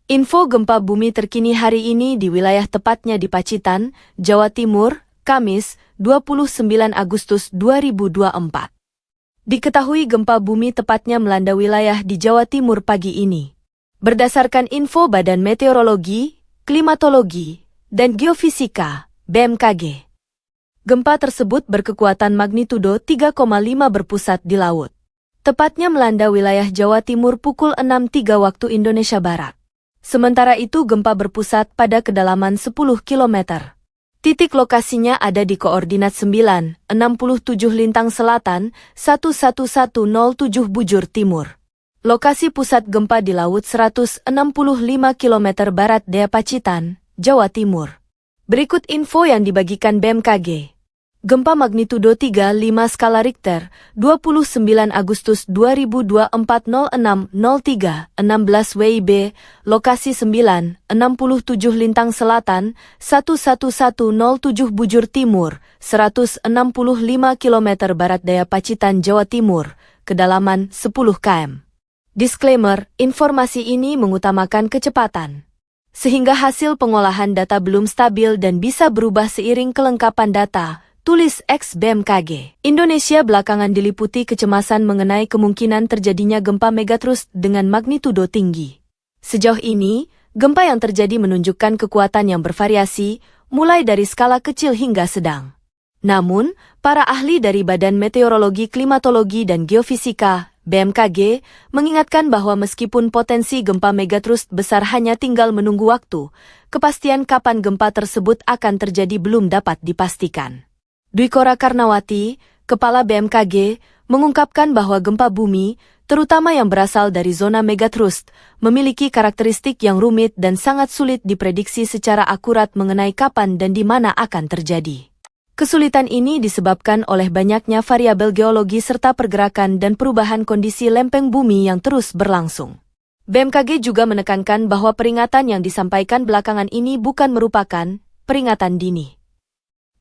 Info gempa bumi terkini hari ini di wilayah tepatnya di Pacitan, Jawa Timur, Kamis, 29 Agustus 2024. Diketahui gempa bumi tepatnya melanda wilayah di Jawa Timur pagi ini. Berdasarkan info Badan Meteorologi, Klimatologi, dan Geofisika, BMKG. Gempa tersebut berkekuatan magnitudo 3,5 berpusat di laut. Tepatnya melanda wilayah Jawa Timur pukul 6.03 waktu Indonesia Barat. Sementara itu gempa berpusat pada kedalaman 10 km. Titik lokasinya ada di koordinat 9, 67 Lintang Selatan, 11107 Bujur Timur. Lokasi pusat gempa di laut 165 km barat daya Pacitan, Jawa Timur. Berikut info yang dibagikan BMKG. Gempa magnitudo 3,5 skala Richter, 29 Agustus 2024 06.03, 16 WIB, lokasi 9, 67 Lintang Selatan, 11107 Bujur Timur, 165 km barat daya Pacitan, Jawa Timur, kedalaman 10 km. Disclaimer, informasi ini mengutamakan kecepatan. Sehingga hasil pengolahan data belum stabil dan bisa berubah seiring kelengkapan data. Tulis X BMKG. Indonesia belakangan diliputi kecemasan mengenai kemungkinan terjadinya gempa megatrust dengan magnitudo tinggi. Sejauh ini, gempa yang terjadi menunjukkan kekuatan yang bervariasi, mulai dari skala kecil hingga sedang. Namun, para ahli dari Badan Meteorologi, Klimatologi, dan Geofisika, BMKG, mengingatkan bahwa meskipun potensi gempa megatrust besar hanya tinggal menunggu waktu, kepastian kapan gempa tersebut akan terjadi belum dapat dipastikan. Dwi Kora Karnawati, Kepala BMKG, mengungkapkan bahwa gempa bumi, terutama yang berasal dari zona megatrust, memiliki karakteristik yang rumit dan sangat sulit diprediksi secara akurat mengenai kapan dan di mana akan terjadi. Kesulitan ini disebabkan oleh banyaknya variabel geologi serta pergerakan dan perubahan kondisi lempeng bumi yang terus berlangsung. BMKG juga menekankan bahwa peringatan yang disampaikan belakangan ini bukan merupakan peringatan dini.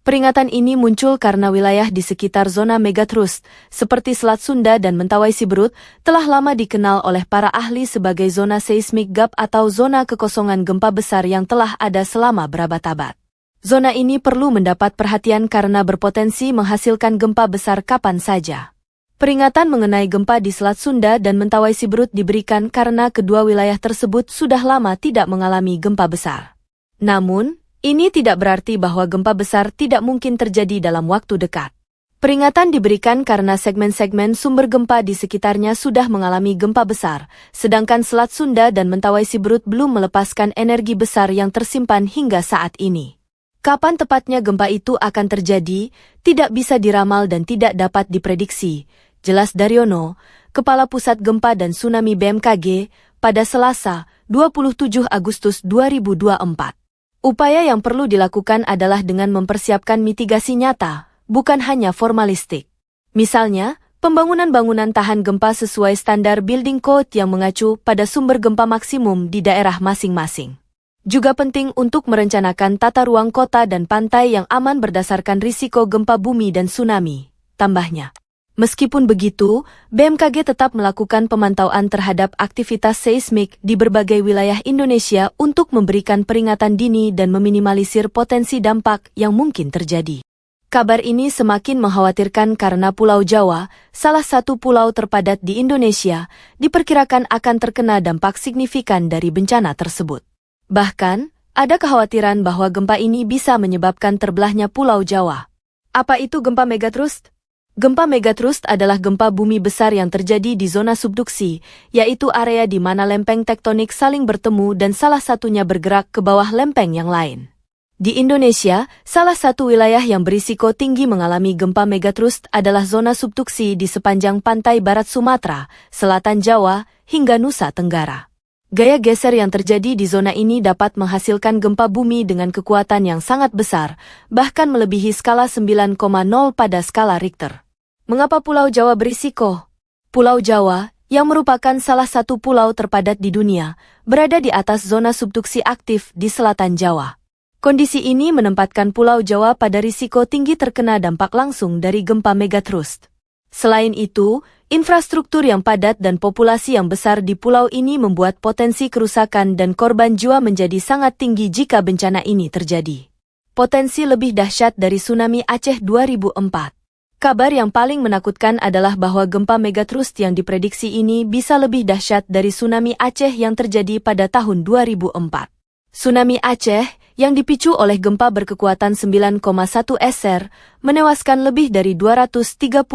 Peringatan ini muncul karena wilayah di sekitar zona megatrust, seperti Selat Sunda dan Mentawai Siberut, telah lama dikenal oleh para ahli sebagai zona seismic gap atau zona kekosongan gempa besar yang telah ada selama berabad-abad. Zona ini perlu mendapat perhatian karena berpotensi menghasilkan gempa besar kapan saja. Peringatan mengenai gempa di Selat Sunda dan Mentawai Siberut diberikan karena kedua wilayah tersebut sudah lama tidak mengalami gempa besar. Namun, ini tidak berarti bahwa gempa besar tidak mungkin terjadi dalam waktu dekat. Peringatan diberikan karena segmen-segmen sumber gempa di sekitarnya sudah mengalami gempa besar, sedangkan Selat Sunda dan Mentawai Siberut belum melepaskan energi besar yang tersimpan hingga saat ini. Kapan tepatnya gempa itu akan terjadi, tidak bisa diramal dan tidak dapat diprediksi, jelas Daryono, Kepala Pusat Gempa dan Tsunami BMKG, pada Selasa, 27 Agustus 2024. Upaya yang perlu dilakukan adalah dengan mempersiapkan mitigasi nyata, bukan hanya formalistik. Misalnya, pembangunan bangunan tahan gempa sesuai standar building code yang mengacu pada sumber gempa maksimum di daerah masing-masing. Juga penting untuk merencanakan tata ruang kota dan pantai yang aman berdasarkan risiko gempa bumi dan tsunami, tambahnya. Meskipun begitu, BMKG tetap melakukan pemantauan terhadap aktivitas seismik di berbagai wilayah Indonesia untuk memberikan peringatan dini dan meminimalisir potensi dampak yang mungkin terjadi. Kabar ini semakin mengkhawatirkan karena Pulau Jawa, salah satu pulau terpadat di Indonesia, diperkirakan akan terkena dampak signifikan dari bencana tersebut. Bahkan, ada kekhawatiran bahwa gempa ini bisa menyebabkan terbelahnya Pulau Jawa. Apa itu gempa megatrust? Gempa megatrust adalah gempa bumi besar yang terjadi di zona subduksi, yaitu area di mana lempeng tektonik saling bertemu dan salah satunya bergerak ke bawah lempeng yang lain. Di Indonesia, salah satu wilayah yang berisiko tinggi mengalami gempa megatrust adalah zona subduksi di sepanjang pantai barat Sumatera, selatan Jawa, hingga Nusa Tenggara. Gaya geser yang terjadi di zona ini dapat menghasilkan gempa bumi dengan kekuatan yang sangat besar, bahkan melebihi skala 9,0 pada skala Richter. Mengapa Pulau Jawa berisiko? Pulau Jawa, yang merupakan salah satu pulau terpadat di dunia, berada di atas zona subduksi aktif di selatan Jawa. Kondisi ini menempatkan Pulau Jawa pada risiko tinggi terkena dampak langsung dari gempa megatrust. Selain itu, Infrastruktur yang padat dan populasi yang besar di pulau ini membuat potensi kerusakan dan korban jiwa menjadi sangat tinggi jika bencana ini terjadi. Potensi lebih dahsyat dari tsunami Aceh 2004. Kabar yang paling menakutkan adalah bahwa gempa megatrust yang diprediksi ini bisa lebih dahsyat dari tsunami Aceh yang terjadi pada tahun 2004. Tsunami Aceh, yang dipicu oleh gempa berkekuatan 9,1 SR, menewaskan lebih dari 230.000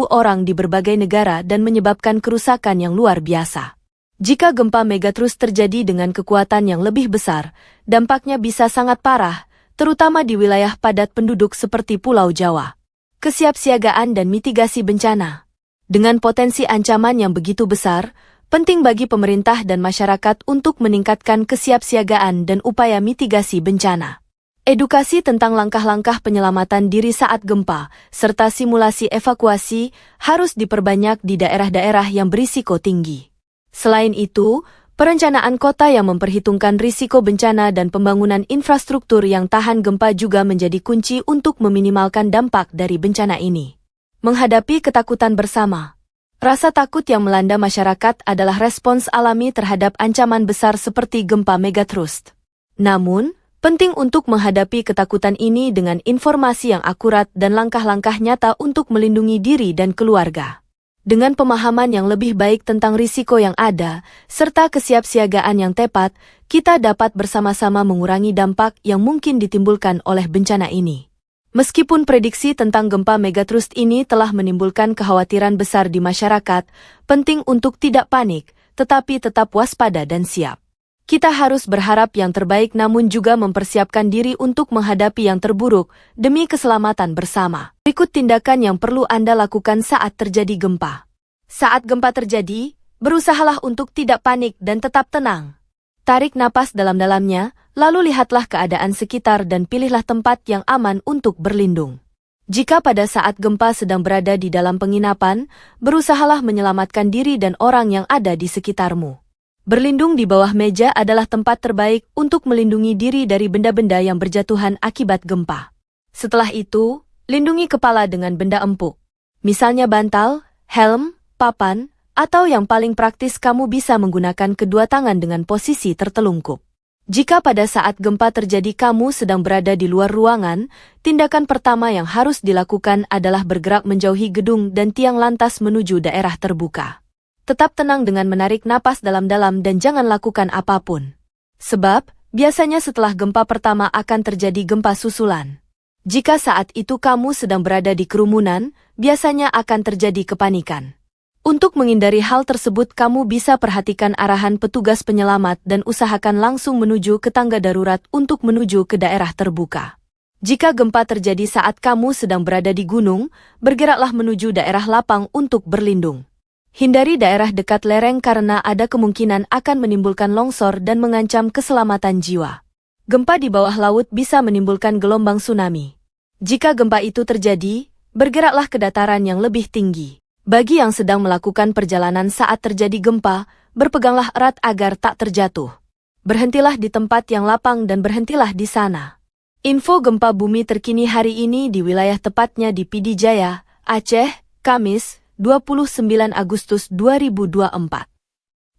orang di berbagai negara dan menyebabkan kerusakan yang luar biasa. Jika gempa megatrust terjadi dengan kekuatan yang lebih besar, dampaknya bisa sangat parah, terutama di wilayah padat penduduk seperti Pulau Jawa. Kesiapsiagaan dan mitigasi bencana. Dengan potensi ancaman yang begitu besar, penting bagi pemerintah dan masyarakat untuk meningkatkan kesiapsiagaan dan upaya mitigasi bencana. Edukasi tentang langkah-langkah penyelamatan diri saat gempa, serta simulasi evakuasi, harus diperbanyak di daerah-daerah yang berisiko tinggi. Selain itu, perencanaan kota yang memperhitungkan risiko bencana dan pembangunan infrastruktur yang tahan gempa juga menjadi kunci untuk meminimalkan dampak dari bencana ini. Menghadapi ketakutan bersama. Rasa takut yang melanda masyarakat adalah respons alami terhadap ancaman besar seperti gempa megatrust. Namun, penting untuk menghadapi ketakutan ini dengan informasi yang akurat dan langkah-langkah nyata untuk melindungi diri dan keluarga. Dengan pemahaman yang lebih baik tentang risiko yang ada, serta kesiapsiagaan yang tepat, kita dapat bersama-sama mengurangi dampak yang mungkin ditimbulkan oleh bencana ini. Meskipun prediksi tentang gempa megatrust ini telah menimbulkan kekhawatiran besar di masyarakat, penting untuk tidak panik, tetapi tetap waspada dan siap. Kita harus berharap yang terbaik namun juga mempersiapkan diri untuk menghadapi yang terburuk demi keselamatan bersama. Berikut tindakan yang perlu Anda lakukan saat terjadi gempa. Saat gempa terjadi, berusahalah untuk tidak panik dan tetap tenang. Tarik napas dalam-dalamnya, lalu lihatlah keadaan sekitar dan pilihlah tempat yang aman untuk berlindung. Jika pada saat gempa sedang berada di dalam penginapan, berusahalah menyelamatkan diri dan orang yang ada di sekitarmu. Berlindung di bawah meja adalah tempat terbaik untuk melindungi diri dari benda-benda yang berjatuhan akibat gempa. Setelah itu, lindungi kepala dengan benda empuk. Misalnya bantal, helm, papan, atau yang paling praktis kamu bisa menggunakan kedua tangan dengan posisi tertelungkup. Jika pada saat gempa terjadi kamu sedang berada di luar ruangan, tindakan pertama yang harus dilakukan adalah bergerak menjauhi gedung dan tiang lantas menuju daerah terbuka. Tetap tenang dengan menarik napas dalam-dalam dan jangan lakukan apapun. Sebab, biasanya setelah gempa pertama akan terjadi gempa susulan. Jika saat itu kamu sedang berada di kerumunan, biasanya akan terjadi kepanikan. Untuk menghindari hal tersebut kamu bisa perhatikan arahan petugas penyelamat dan usahakan langsung menuju ke tangga darurat untuk menuju ke daerah terbuka. Jika gempa terjadi saat kamu sedang berada di gunung, bergeraklah menuju daerah lapang untuk berlindung. Hindari daerah dekat lereng karena ada kemungkinan akan menimbulkan longsor dan mengancam keselamatan jiwa. Gempa di bawah laut bisa menimbulkan gelombang tsunami. Jika gempa itu terjadi, bergeraklah ke dataran yang lebih tinggi. Bagi yang sedang melakukan perjalanan saat terjadi gempa, berpeganglah erat agar tak terjatuh. Berhentilah di tempat yang lapang dan berhentilah di sana. Info gempa bumi terkini hari ini di wilayah tepatnya di PD Jaya, Aceh, Kamis, 29 Agustus 2024.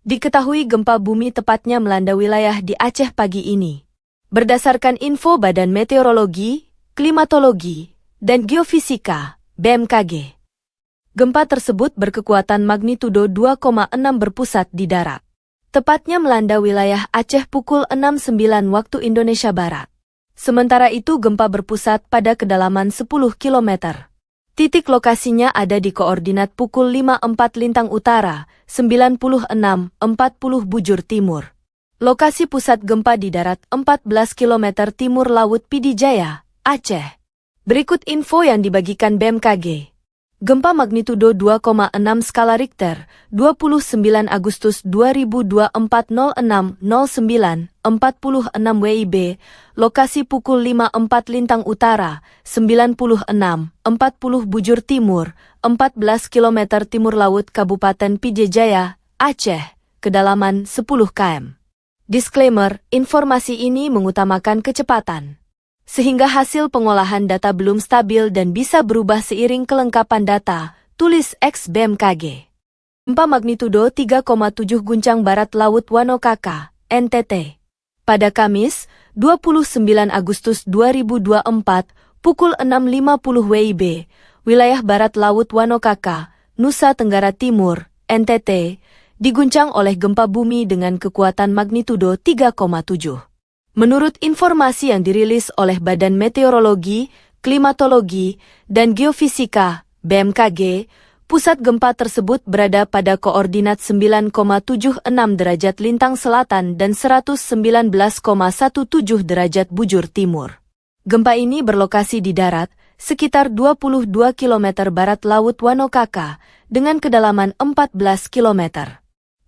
Diketahui gempa bumi tepatnya melanda wilayah di Aceh pagi ini. Berdasarkan info Badan Meteorologi, Klimatologi, dan Geofisika, BMKG. Gempa tersebut berkekuatan magnitudo 2,6 berpusat di darat. Tepatnya melanda wilayah Aceh pukul 6.09 waktu Indonesia Barat. Sementara itu gempa berpusat pada kedalaman 10 km. Titik lokasinya ada di koordinat pukul 54 Lintang Utara, 96.40 Bujur Timur. Lokasi pusat gempa di darat 14 km timur Laut PD Jaya, Aceh. Berikut info yang dibagikan BMKG. Gempa magnitudo 2,6 skala Richter, 29 Agustus 2024 06.09, 46 WIB, lokasi pukul 54 Lintang Utara, 96.40 Bujur Timur, 14 km timur laut Kabupaten PD Jaya, Aceh, kedalaman 10 km. Disclaimer, informasi ini mengutamakan kecepatan. Sehingga hasil pengolahan data belum stabil dan bisa berubah seiring kelengkapan data, tulis ex BMKG. Gempa magnitudo 3,7 guncang barat laut Wanokaka, NTT. Pada Kamis, 29 Agustus 2024, pukul 6.50 WIB, wilayah barat laut Wanokaka, Nusa Tenggara Timur, NTT, diguncang oleh gempa bumi dengan kekuatan magnitudo 3,7. Menurut informasi yang dirilis oleh Badan Meteorologi, Klimatologi, dan Geofisika, BMKG, pusat gempa tersebut berada pada koordinat 9,76 derajat lintang selatan dan 119,17 derajat bujur timur. Gempa ini berlokasi di darat, sekitar 22 km barat laut Wanokaka, dengan kedalaman 14 km.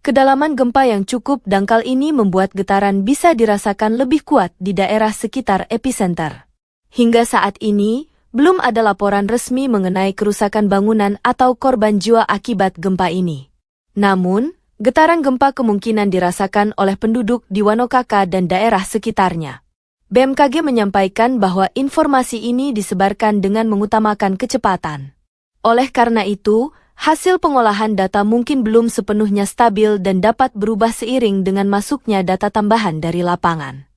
Kedalaman gempa yang cukup dangkal ini membuat getaran bisa dirasakan lebih kuat di daerah sekitar epicenter. Hingga saat ini, belum ada laporan resmi mengenai kerusakan bangunan atau korban jiwa akibat gempa ini. Namun, getaran gempa kemungkinan dirasakan oleh penduduk di Wanokaka dan daerah sekitarnya. BMKG menyampaikan bahwa informasi ini disebarkan dengan mengutamakan kecepatan. Oleh karena itu, hasil pengolahan data mungkin belum sepenuhnya stabil dan dapat berubah seiring dengan masuknya data tambahan dari lapangan.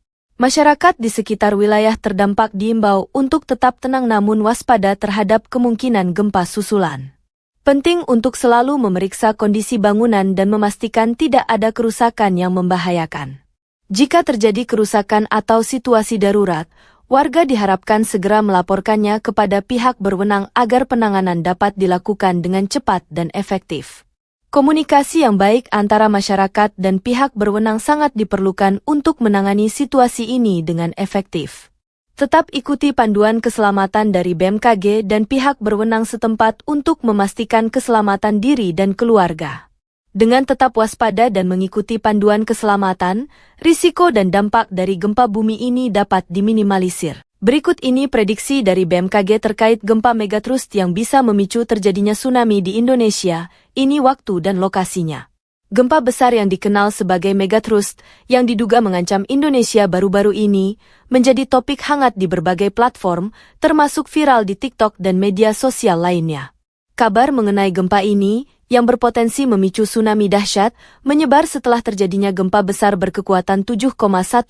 Masyarakat di sekitar wilayah terdampak diimbau untuk tetap tenang namun waspada terhadap kemungkinan gempa susulan. Penting untuk selalu memeriksa kondisi bangunan dan memastikan tidak ada kerusakan yang membahayakan. Jika terjadi kerusakan atau situasi darurat, warga diharapkan segera melaporkannya kepada pihak berwenang agar penanganan dapat dilakukan dengan cepat dan efektif. Komunikasi yang baik antara masyarakat dan pihak berwenang sangat diperlukan untuk menangani situasi ini dengan efektif. Tetap ikuti panduan keselamatan dari BMKG dan pihak berwenang setempat untuk memastikan keselamatan diri dan keluarga. Dengan tetap waspada dan mengikuti panduan keselamatan, risiko dan dampak dari gempa bumi ini dapat diminimalisir. Berikut ini prediksi dari BMKG terkait gempa megatrust yang bisa memicu terjadinya tsunami di Indonesia. Ini waktu dan lokasinya. Gempa besar yang dikenal sebagai megatrust, yang diduga mengancam Indonesia baru-baru ini, menjadi topik hangat di berbagai platform, termasuk viral di TikTok dan media sosial lainnya. Kabar mengenai gempa ini, yang berpotensi memicu tsunami dahsyat, menyebar setelah terjadinya gempa besar berkekuatan 7,1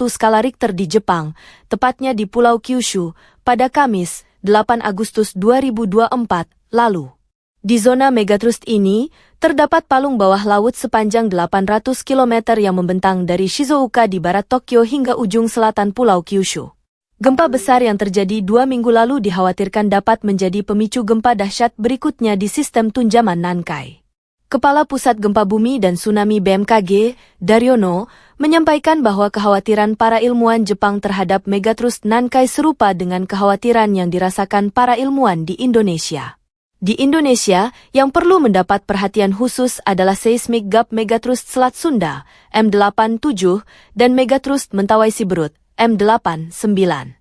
skala Richter di Jepang, tepatnya di Pulau Kyushu, pada Kamis, 8 Agustus 2024, lalu. Di zona megatrust ini, terdapat palung bawah laut sepanjang 800 km yang membentang dari Shizuoka di barat Tokyo hingga ujung selatan Pulau Kyushu. Gempa besar yang terjadi 2 minggu lalu dikhawatirkan dapat menjadi pemicu gempa dahsyat berikutnya di sistem tunjaman Nankai. Kepala Pusat Gempa Bumi dan Tsunami BMKG, Daryono, menyampaikan bahwa kekhawatiran para ilmuwan Jepang terhadap megatrust Nankai serupa dengan kekhawatiran yang dirasakan para ilmuwan di Indonesia. Di Indonesia, yang perlu mendapat perhatian khusus adalah seismic gap megatrust Selat Sunda, M87, dan megatrust Mentawai Siberut, M89.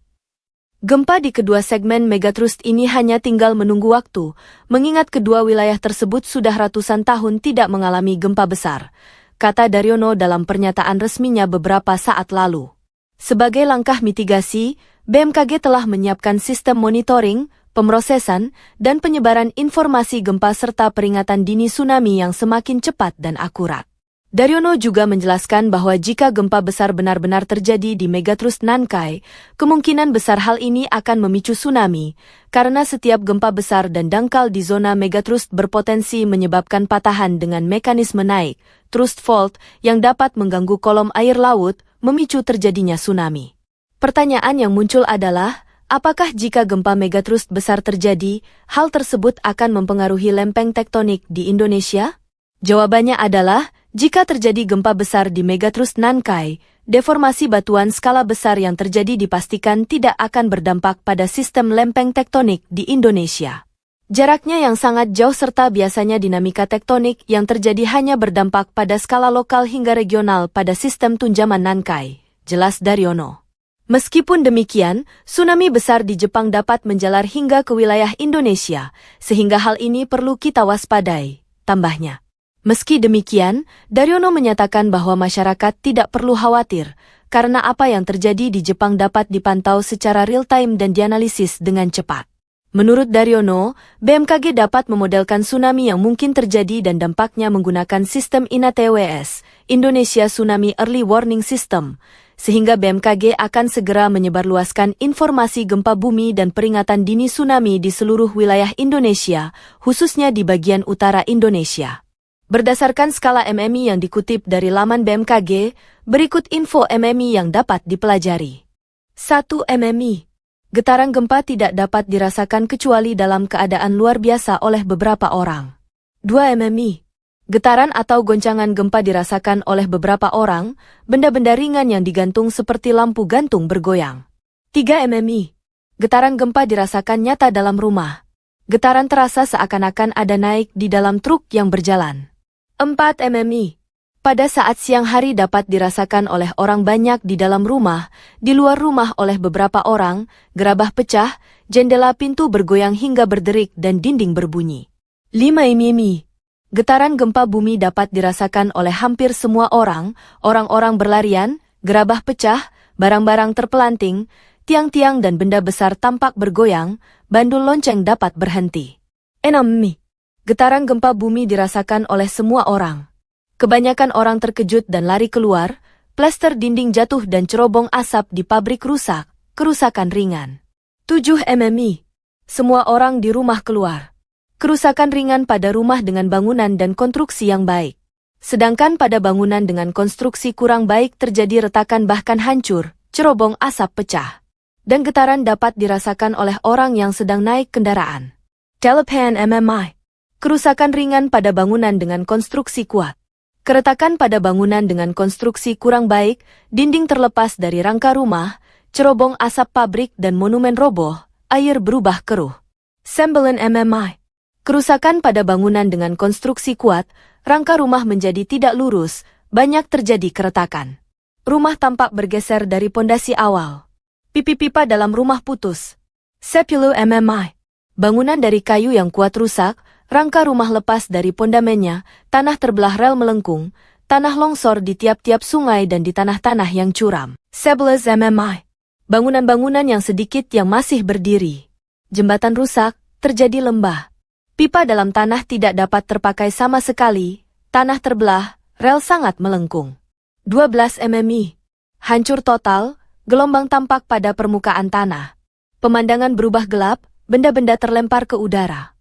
Gempa di kedua segmen megatrust ini hanya tinggal menunggu waktu, mengingat kedua wilayah tersebut sudah ratusan tahun tidak mengalami gempa besar, kata Daryono dalam pernyataan resminya beberapa saat lalu. Sebagai langkah mitigasi, BMKG telah menyiapkan sistem monitoring, pemrosesan, dan penyebaran informasi gempa serta peringatan dini tsunami yang semakin cepat dan akurat. Daryono juga menjelaskan bahwa jika gempa besar benar-benar terjadi di megatrust Nankai, kemungkinan besar hal ini akan memicu tsunami, karena setiap gempa besar dan dangkal di zona megatrust berpotensi menyebabkan patahan dengan mekanisme naik, thrust fault, yang dapat mengganggu kolom air laut, memicu terjadinya tsunami. Pertanyaan yang muncul adalah, apakah jika gempa megatrust besar terjadi, hal tersebut akan mempengaruhi lempeng tektonik di Indonesia? Jawabannya adalah, jika terjadi gempa besar di megatrust Nankai, deformasi batuan skala besar yang terjadi dipastikan tidak akan berdampak pada sistem lempeng tektonik di Indonesia. Jaraknya yang sangat jauh serta biasanya dinamika tektonik yang terjadi hanya berdampak pada skala lokal hingga regional pada sistem tunjaman Nankai, jelas Daryono. Meskipun demikian, tsunami besar di Jepang dapat menjalar hingga ke wilayah Indonesia, sehingga hal ini perlu kita waspadai, tambahnya. Meski demikian, Daryono menyatakan bahwa masyarakat tidak perlu khawatir, karena apa yang terjadi di Jepang dapat dipantau secara real-time dan dianalisis dengan cepat. Menurut Daryono, BMKG dapat memodelkan tsunami yang mungkin terjadi dan dampaknya menggunakan sistem INATWS, Indonesia Tsunami Early Warning System, sehingga BMKG akan segera menyebarluaskan informasi gempa bumi dan peringatan dini tsunami di seluruh wilayah Indonesia, khususnya di bagian utara Indonesia. Berdasarkan skala MMI yang dikutip dari laman BMKG, berikut info MMI yang dapat dipelajari. 1. MMI. Getaran gempa tidak dapat dirasakan kecuali dalam keadaan luar biasa oleh beberapa orang. 2. MMI. Getaran atau goncangan gempa dirasakan oleh beberapa orang, benda-benda ringan yang digantung seperti lampu gantung bergoyang. 3. MMI. Getaran gempa dirasakan nyata dalam rumah. Getaran terasa seakan-akan ada naik di dalam truk yang berjalan. 4. MMI. Pada saat siang hari dapat dirasakan oleh orang banyak di dalam rumah, di luar rumah oleh beberapa orang, gerabah pecah, jendela pintu bergoyang hingga berderik dan dinding berbunyi. 5. IMIMI. Getaran gempa bumi dapat dirasakan oleh hampir semua orang, orang-orang berlarian, gerabah pecah, barang-barang terpelanting, tiang-tiang dan benda besar tampak bergoyang, bandul lonceng dapat berhenti. 6. MI. Getaran gempa bumi dirasakan oleh semua orang. Kebanyakan orang terkejut dan lari keluar, plester dinding jatuh dan cerobong asap di pabrik rusak, kerusakan ringan. 7. MMI. Semua orang di rumah keluar. Kerusakan ringan pada rumah dengan bangunan dan konstruksi yang baik. Sedangkan pada bangunan dengan konstruksi kurang baik terjadi retakan bahkan hancur, cerobong asap pecah. Dan getaran dapat dirasakan oleh orang yang sedang naik kendaraan. Telepan MMI. Kerusakan ringan pada bangunan dengan konstruksi kuat. Keretakan pada bangunan dengan konstruksi kurang baik, dinding terlepas dari rangka rumah, cerobong asap pabrik dan monumen roboh, air berubah keruh. 9. MMI. Kerusakan pada bangunan dengan konstruksi kuat, rangka rumah menjadi tidak lurus, banyak terjadi keretakan. Rumah tampak bergeser dari pondasi awal. Pipi-pipa dalam rumah putus. 10. MMI. Bangunan dari kayu yang kuat rusak, rangka rumah lepas dari pondamennya, tanah terbelah rel melengkung, tanah longsor di tiap-tiap sungai dan di tanah-tanah yang curam. 11. MMI. Bangunan-bangunan yang sedikit yang masih berdiri. Jembatan rusak, terjadi lembah. Pipa dalam tanah tidak dapat terpakai sama sekali, tanah terbelah, rel sangat melengkung. 12. MMI. Hancur total, gelombang tampak pada permukaan tanah. Pemandangan berubah gelap, benda-benda terlempar ke udara.